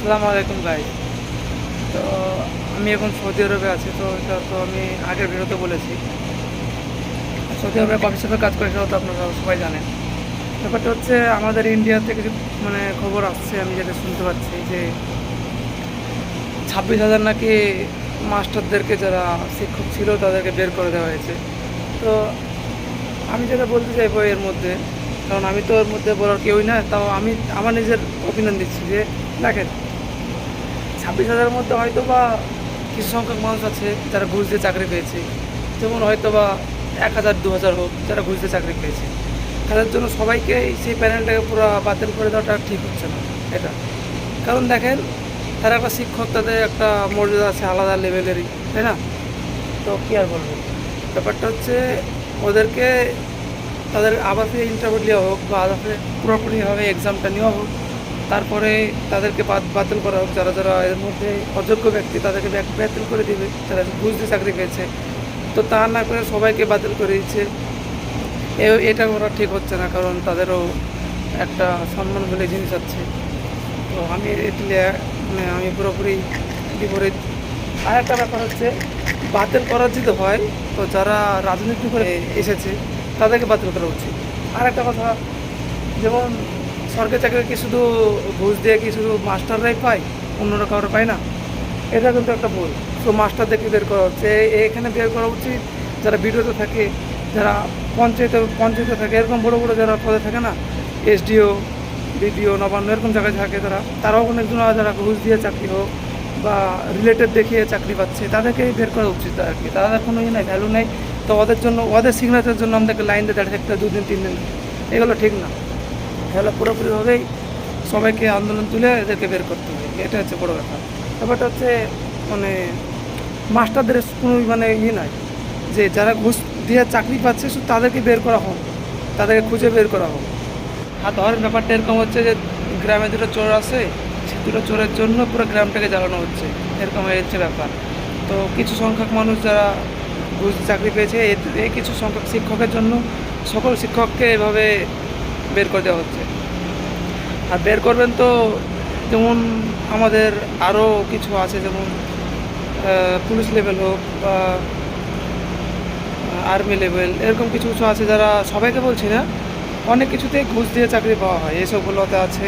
আসসালামু আলাইকুম গাইস। তো আমি এখন সৌদি আরবে আছি। তো এটা তো আমি আগের ভিডিওতে বলেছি, সৌদি আরবে কফি শপে কাজ করে, সেটা তো আপনারা সবাই জানেন। ব্যাপারটা হচ্ছে আমাদের ইন্ডিয়াতে কিছু খবর আসছে, আমি যেটা শুনতে পাচ্ছি যে 26,000 নাকি মাস্টারদেরকে, যারা শিক্ষক ছিল তাদেরকে বের করে দেওয়া হয়েছে। তো আমি যেটা বলতে চাইবো এর মধ্যে, কারণ আমি তো এর মধ্যে বলার কেউই না, তাও আমি আমার নিজের অপিনিয়ন দিচ্ছি যে দেখেন, 26,000-এর মধ্যে হয়তো বা কিছু সংখ্যক মানুষ আছে যারা ঘুষ দিয়ে চাকরি পেয়েছে, যেমন হয়তো বা 1,000 2,000 হোক যারা ঘুষ দিয়ে চাকরি পেয়েছে। তাদের জন্য সবাইকে সেই প্যানেলটাকে পুরো বাতিল করে দেওয়াটা ঠিক হচ্ছে না এটা। কারণ দেখেন, তারা একটা শিক্ষক, তাদের একটা মর্যাদা আছে আলাদা লেভেলেরই, তাই না? তো কী আর বলবো, ব্যাপারটা হচ্ছে ওদেরকে তাদের আবার ফিরে ইন্টারভিউ দেওয়া হোক বা আবার ফিরে পুরোপুরিভাবে এক্সামটা নেওয়া হোক, তারপরে তাদেরকে বাতিল করা হোক। যারা যারা এর মধ্যে অযোগ্য ব্যক্তি তাদেরকে বাতিল করে দিবে, তারা ঘুষ দিয়ে চাকরি পেয়েছে। তো তা না করে সবাইকে বাতিল করে দিচ্ছে, এটা করা ঠিক হচ্ছে না, কারণ তাদেরও একটা সম্মান বলে জিনিস আছে। তো আমি এটি আমি পুরোপুরি বিপরীত। আর একটা ব্যাপার হচ্ছে, বাতিল করার যদি হয় তো যারা রাজনীতি করে এসেছে তাদেরকে বাতিল করা উচিত। আর একটা কথা, যেমন সরকারি চাকরি কি শুধু ঘুষ দিয়ে কি শুধু মাস্টাররাই পায়, অন্যরা কারো পায় না? এটা কিন্তু একটা ভুল। তো মাস্টারদেরকে বের করা হচ্ছে, এখানে বের করা উচিত যারা বিডিওতে থাকে, যারা পঞ্চায়েতে থাকে, এরকম বড় বড় যারা পদে থাকে না, এসডিও, বিডিও, নবান্ন, এরকম জায়গায় থাকে তারাও অনেকজন যারা ঘুষ দিয়ে চাকরি হোক বা রিলেটেড দেখিয়ে চাকরি পাচ্ছে, তাদেরকে বের করা উচিত আর কি। তাদের কোনো ইয়ে নেই, ভ্যালু নেই। তো ওদের জন্য, ওদের সিগনেচারের জন্য আমাদেরকে লাইন দিয়ে দাঁড়িয়ে থাকতে 2 দিন 3 দিন, এগুলো ঠিক না। তাহলে পুরোপুরিভাবেই সবাইকে আন্দোলন তুলে এদেরকে বের করতে হবে, এটা হচ্ছে বড়ো ব্যাপার। ব্যাপারটা হচ্ছে মাস্টারদের কোনো ইয়ে নয় যে যারা ঘুষ দিয়ে চাকরি পাচ্ছে শুধু তাদেরকে বের করা হোক, তাদেরকে খুঁজে বের করা হোক। আর ধরেন ব্যাপারটা এরকম হচ্ছে যে গ্রামে 2টো চোর আছে, সে 2টো চোরের জন্য পুরো গ্রামটাকে জ্বালানো হচ্ছে, এরকম হচ্ছে ব্যাপার। তো কিছু সংখ্যক মানুষ যারা ঘুষ চাকরি পেয়েছে, এই কিছু সংখ্যক শিক্ষকের জন্য সকল শিক্ষককে এভাবে বের করে দেওয়া হচ্ছে। আর বের করবেন তো, যেমন আমাদের আরও কিছু আছে, যেমন পুলিশ লেভেল হোক বা আর্মি লেভেল, এরকম কিছু কিছু আছে যারা, সবাইকে বলছি না, অনেক কিছুতেই ঘুষ দিয়ে চাকরি পাওয়া হয়, এইসবগুলোতে আছে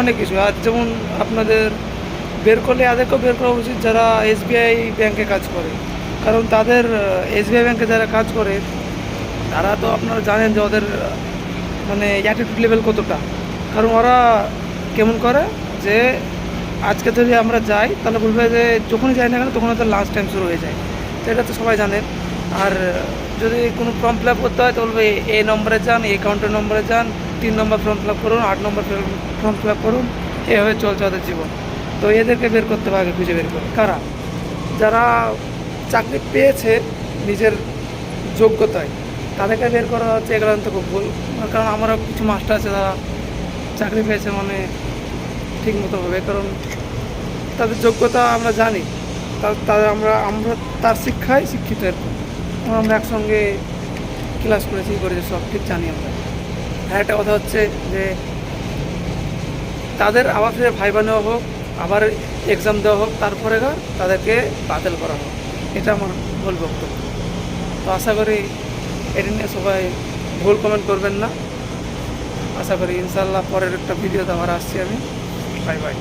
অনেক কিছু। আর যেমন আপনাদের বের করলে এদেরকেও বের করা উচিত যারা এসবিআই ব্যাংকে কাজ করে, কারণ তাদের এসবিআই ব্যাংকে যারা কাজ করে তারা তো আপনারা জানেন যে ওদের অ্যাটিটিউড লেভেল কতটা। কারণ ওরা কেমন করে যে আজকে যদি আমরা যাই তাহলে বলবে যে যখনই যাই না কেন তখন ওদের লাস্ট টাইম শুরু হয়ে যায়, তো এটা তো সবাই জানেন। আর যদি কোনো ফর্ম ফিল আপ করতে হয় তো বলবে এই নম্বরে যান, এই অ্যাকাউন্টের নম্বরে যান, 3 নম্বর ফর্ম ফিল আপ করুন, 8 নম্বর ফর্ম ফিল আপ করুন, এভাবে চলছে ওদের জীবন। তো এদেরকে বের করতে হবে আগে, খুঁজে বের করে কারা, যারা চাকরি পেয়েছে নিজের যোগ্যতায়, তাদেরকে বের করা হচ্ছে, এগুলো তো খুব ভুল। কারণ আমারও কিছু মাস্টার আছে যারা চাকরি পেয়েছে ঠিক মতো হবে, কারণ তাদের যোগ্যতা আমরা জানি, তাদের আমরা তার শিক্ষায় শিক্ষিত, এরকম আমরা একসঙ্গে ক্লাস করেছি সব ঠিক জানি আমরা। আর একটা কথা হচ্ছে যে তাদের আবার ফিরে ভাইবা নেওয়া হোক, আবার এক্সাম দেওয়া হোক, তারপরে তাদেরকে বাতিল করা হোক, এটা আমার ভুল বক্তব্য। তো আশা করি এটা নিয়ে সবাই ভুল কমেন্ট করবেন না। আশা করি ইনশাল্লাহ পরের একটা ভিডিওতে আবার আসছি আমি। Bye bye.